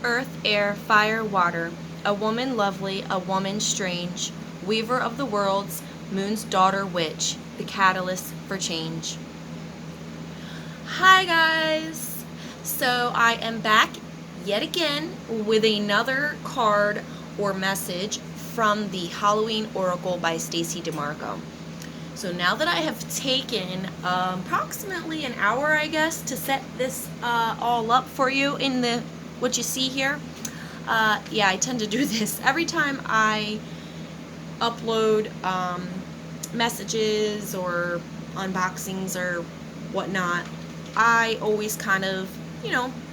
earth, air, fire, water, a woman lovely, a woman strange, weaver of the worlds, moon's daughter witch, the catalyst for change. Hi guys! So I am back yet again with another card or message from the Halloween Oracle by Stacey DeMarco. So now that I have taken approximately an hour, I guess, to set this all up for you in the what you see here. Yeah, I tend to do this every time I upload messages or unboxings or whatnot. I always kind of,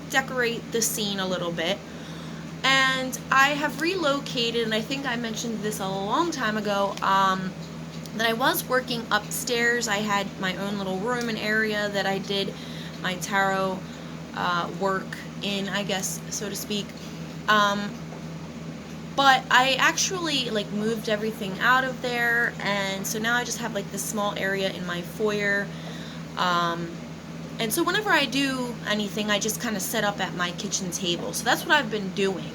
decorate the scene a little bit. And I have relocated, and I think I mentioned this a long time ago, that I was working upstairs. I had my own little room and area that I did my tarot work in, I guess, so to speak. But I actually moved everything out of there, and so now I just have this small area in my foyer. And so whenever I do anything, I just kind of set up at my kitchen table. So that's what I've been doing.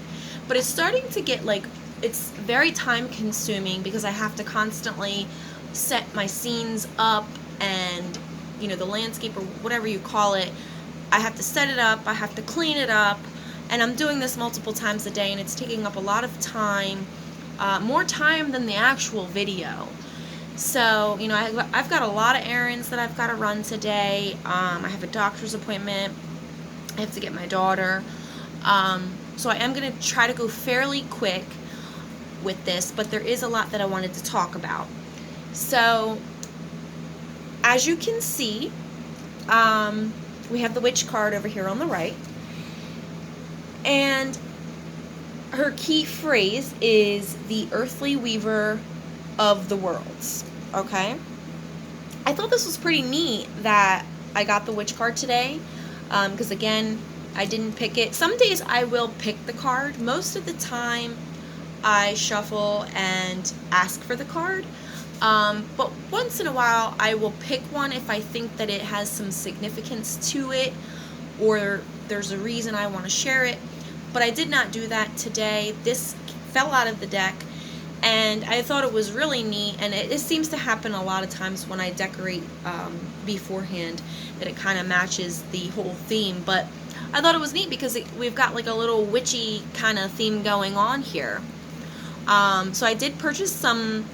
But it's starting to get it's very time consuming because I have to constantly set my scenes up, and the landscape or whatever you call it, I have to set it up, I have to clean it up, and I'm doing this multiple times a day, and it's taking up a lot of time, more time than the actual video. So, I've got a lot of errands that I've got to run today. I have a doctor's appointment. I have to get my daughter. So I am going to try to go fairly quick with this, but there is a lot that I wanted to talk about. So, as you can see, we have the witch card over here on the right. And her key phrase is the earthly weaver of the worlds. Okay? I thought this was pretty neat that I got the witch card today, because again, I didn't pick it. Some days I will pick the card. Most of the time I shuffle and ask for the card. But once in a while I will pick one if I think that it has some significance to it, or there's a reason I want to share it. But I did not do that today. This fell out of the deck, and I thought it was really neat, and it seems to happen a lot of times when I decorate beforehand, that it kind of matches the whole theme. But I thought it was neat because we've got a little witchy kind of theme going on here. So I did purchase some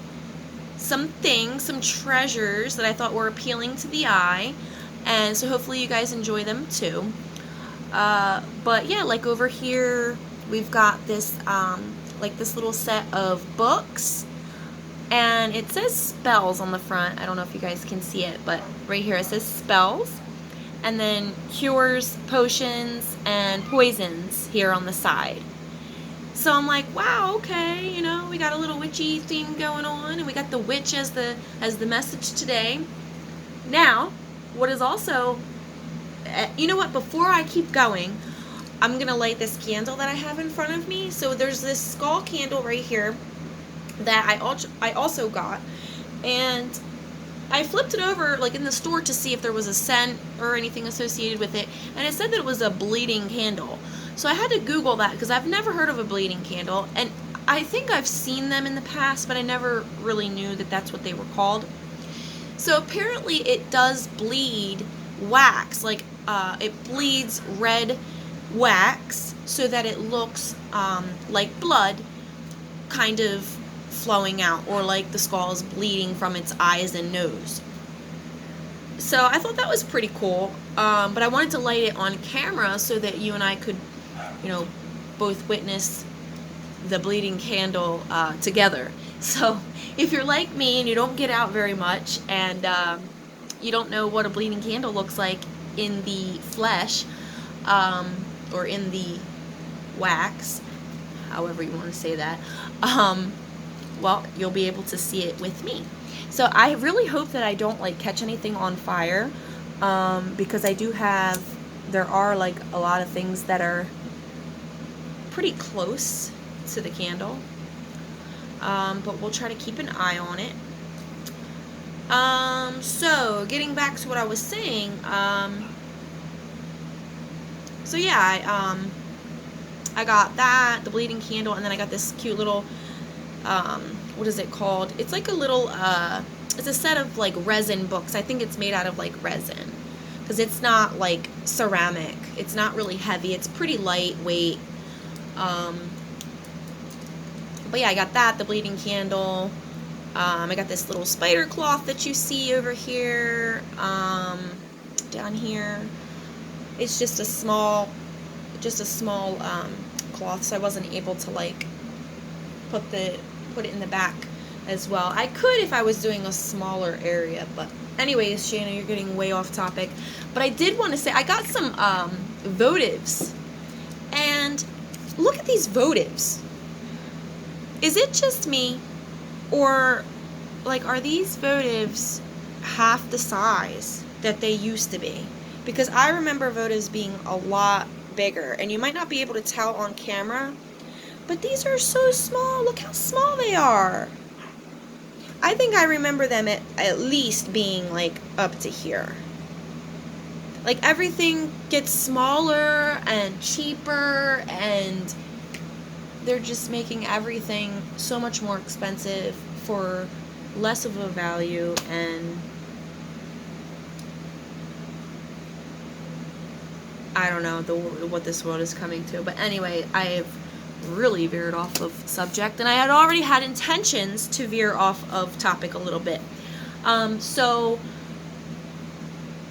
things, some treasures that I thought were appealing to the eye, and so hopefully you guys enjoy them too. But yeah, over here we've got this this little set of books, and it says spells on the front. I don't know if you guys can see it, but right here it says spells, and then cures, potions, and poisons here on the side. So I'm like, wow, okay, we got a little witchy theme going on, and we got the witch as the message today. Now, what is also, before I keep going, I'm going to light this candle that I have in front of me. So there's this skull candle right here that I also got, and I flipped it over in the store to see if there was a scent or anything associated with it, and it said that it was a bleeding candle. So I had to Google that because I've never heard of a bleeding candle, and I think I've seen them in the past, but I never really knew that that's what they were called. So apparently it does bleed wax, it bleeds red wax so that it looks like blood kind of flowing out, or the skull is bleeding from its eyes and nose. So I thought that was pretty cool, but I wanted to light it on camera so that you and I could both witness the bleeding candle together. So if you're like me and you don't get out very much, and you don't know what a bleeding candle looks like in the flesh, or in the wax, however you want to say that, well, you'll be able to see it with me. So I really hope that I don't catch anything on fire, because there are a lot of things that are pretty close to the candle, but we'll try to keep an eye on it. So getting back to what I was saying, so yeah, I got that, the bleeding candle, and then I got this cute little, what is it called? It's like a little, it's a set of like resin books. I think it's made out of like resin, because it's not like ceramic. It's not really heavy. It's pretty lightweight. But yeah, I got that, the bleeding candle. I got this little spider cloth that you see over here, down here. It's just a small cloth, so I wasn't able to like put it in the back as well. I could if I was doing a smaller area, but anyways, Shayna, you're getting way off topic. But I did want to say I got some votives, and look at these votives. Is it just me, or like are these votives half the size that they used to be? Because I remember votives being a lot bigger, and you might not be able to tell on camera, but these are so small. Look how small they are. I think I remember them at least being like up to here. Like everything gets smaller and cheaper, and they're just making everything so much more expensive for less of a value. And I don't know what this world is coming to. But anyway, I've really veered off of subject, and I had already had intentions to veer off of topic a little bit. So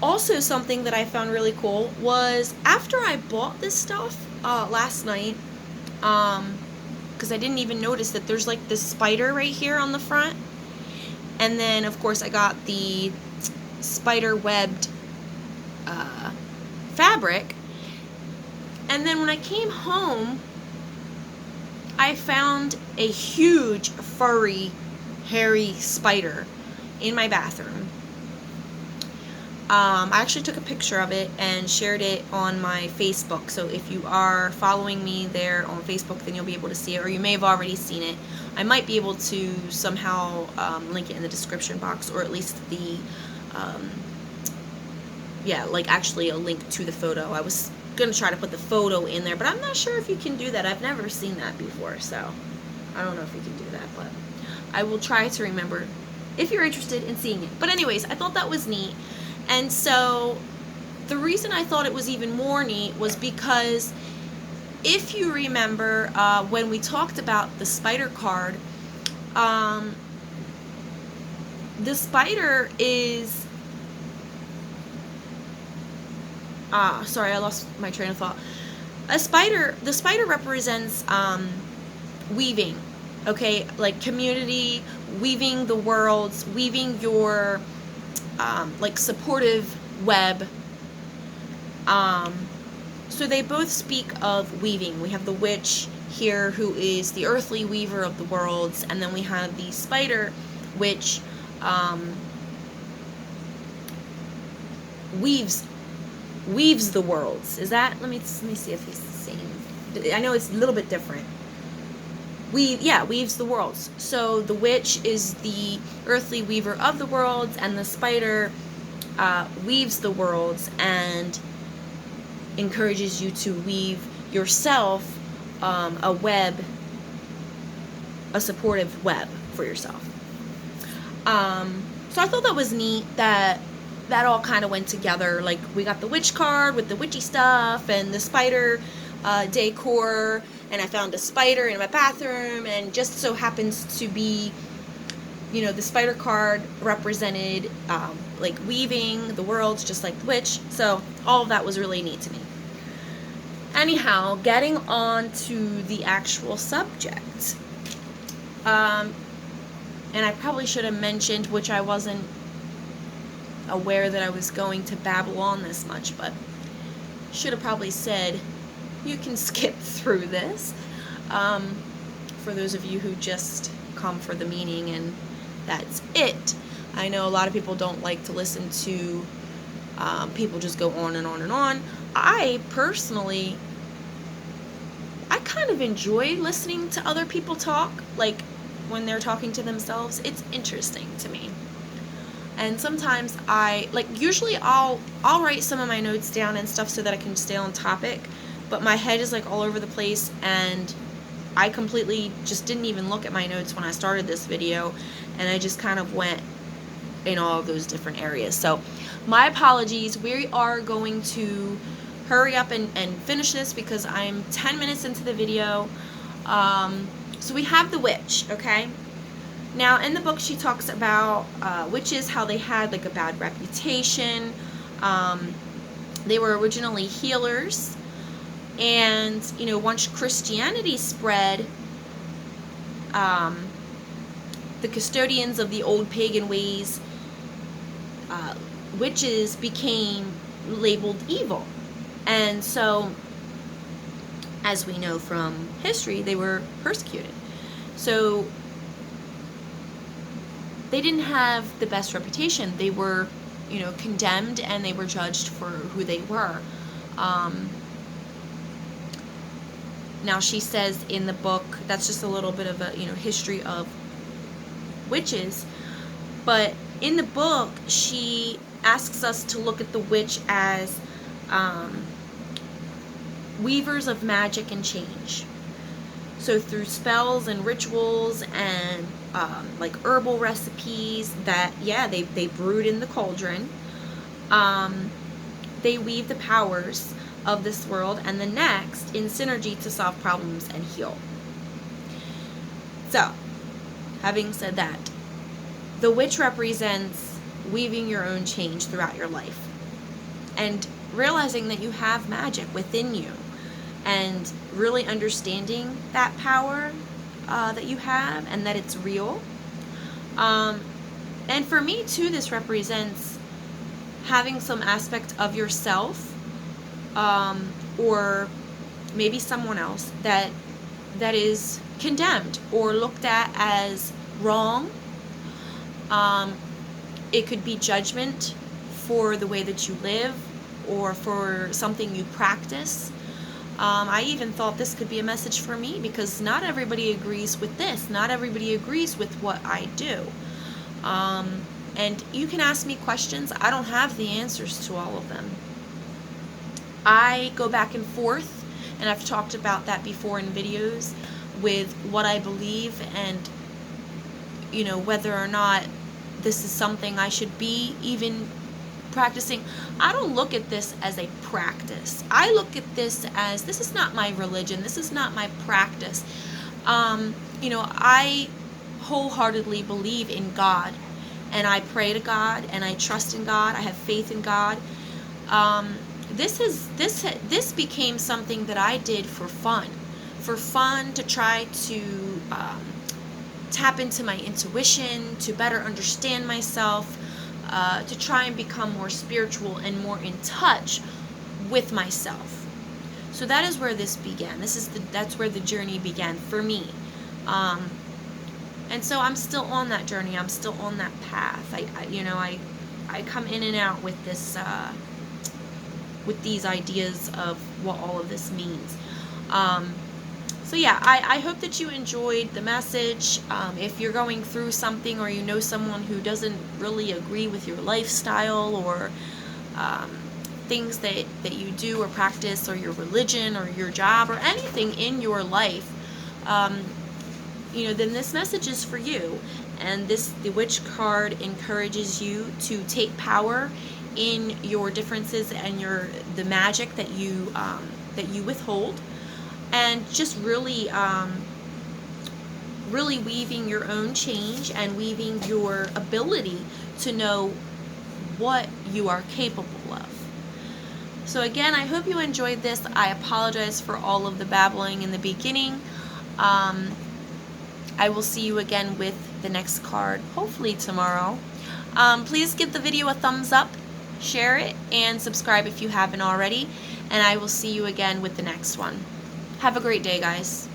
also something that I found really cool was after I bought this stuff last night, because I didn't even notice that there's like this spider right here on the front, and then of course I got the spider webbed fabric, and then when I came home I found a huge furry hairy spider in my bathroom. I actually took a picture of it and shared it on my Facebook, so if you are following me there on Facebook, then you'll be able to see it, or you may have already seen it. I might be able to somehow link it in the description box, or at least the yeah, like actually a link to the photo. I was gonna try to put the photo in there, but I'm not sure if you can do that. I've never seen that before, so I don't know if you can do that, but I will try to remember if you're interested in seeing it. But anyways, I thought that was neat. And so the reason I thought it was even more neat was because if you remember when we talked about the spider card, the spider is sorry, I lost my train of thought. The spider represents weaving, okay, like community, weaving the worlds, weaving your like supportive web. So they both speak of weaving. We have the witch here, who is the earthly weaver of the worlds, and then we have the spider, which weaves the worlds. Is that? Let me see if it's the same. I know it's a little bit different. Weaves the worlds. So the witch is the earthly weaver of the worlds, and the spider weaves the worlds and encourages you to weave yourself a web, a supportive web for yourself. So I thought that was neat that all kind of went together. Like we got the witch card with the witchy stuff and the spider decor, and I found a spider in my bathroom, and just so happens to be, you know, the spider card represented like weaving the worlds just like the witch. So all of that was really neat to me. Anyhow, getting on to the actual subject. And I probably should have mentioned, which I wasn't aware that I was going to babble on this much, but should have probably said you can skip through this for those of you who just come for the meaning and that's it. I know a lot of people don't like to listen to people just go on and on and on. I personally, I kind of enjoy listening to other people talk, like when they're talking to themselves. It's interesting to me. And sometimes usually I'll write some of my notes down and stuff so that I can stay on topic. but my head is like all over the place, and I completely just didn't even look at my notes when I started this video, and I just kind of went in all of those different areas. So my apologies. We are going to hurry up and finish this because I'm 10 minutes into the video. So we have the witch, okay? Now in the book she talks about witches, how they had like a bad reputation. They were originally healers, and you know, once Christianity spread, the custodians of the old pagan ways, witches became labeled evil. And so, as we know from history, they were persecuted. So they didn't have the best reputation. They were, you know, condemned, and they were judged for who they were. Now she says in the book, that's just a little bit of a, you know, history of witches, but in the book she asks us to look at the witch as weavers of magic and change. So through spells and rituals and like herbal recipes that, yeah, they brewed in the cauldron, they weave the powers of this world and the next in synergy to solve problems and heal. So, having said that, the witch represents weaving your own change throughout your life and realizing that you have magic within you, and really understanding that power that you have and that it's real. And for me too, this represents having some aspect of yourself or maybe someone else that is condemned or looked at as wrong. It could be judgment for the way that you live or for something you practice. I even thought this could be a message for me because not everybody agrees with this. Not everybody agrees with what I do. And you can ask me questions. I don't have the answers to all of them. I go back and forth, and I've talked about that before in videos, with what I believe and, you know, whether or not this is something I should be even practicing. I don't look at this as a practice. I look at this as, this is not my religion. This is not my practice. You know, I wholeheartedly believe in God, and I pray to God, and I trust in God. I have faith in God. This became something that I did for fun, to try to tap into my intuition, to better understand myself, to try and become more spiritual and more in touch with myself. So that is where this began. That's where the journey began for me. And so I'm still on that journey. I'm still on that path. I come in and out with this, with these ideas of what all of this means. So yeah, I hope that you enjoyed the message. If you're going through something, or you know someone who doesn't really agree with your lifestyle, or things that you do or practice, or your religion or your job or anything in your life, you know, then this message is for you. And the witch card encourages you to take power in your differences and the magic that you withhold, and just really really weaving your own change and weaving your ability to know what you are capable of. So again, I hope you enjoyed this. I apologize for all of the babbling in the beginning. I will see you again with the next card, hopefully tomorrow. Please give the video a thumbs up, share it, and subscribe if you haven't already. And I will see you again with the next one. Have a great day, guys.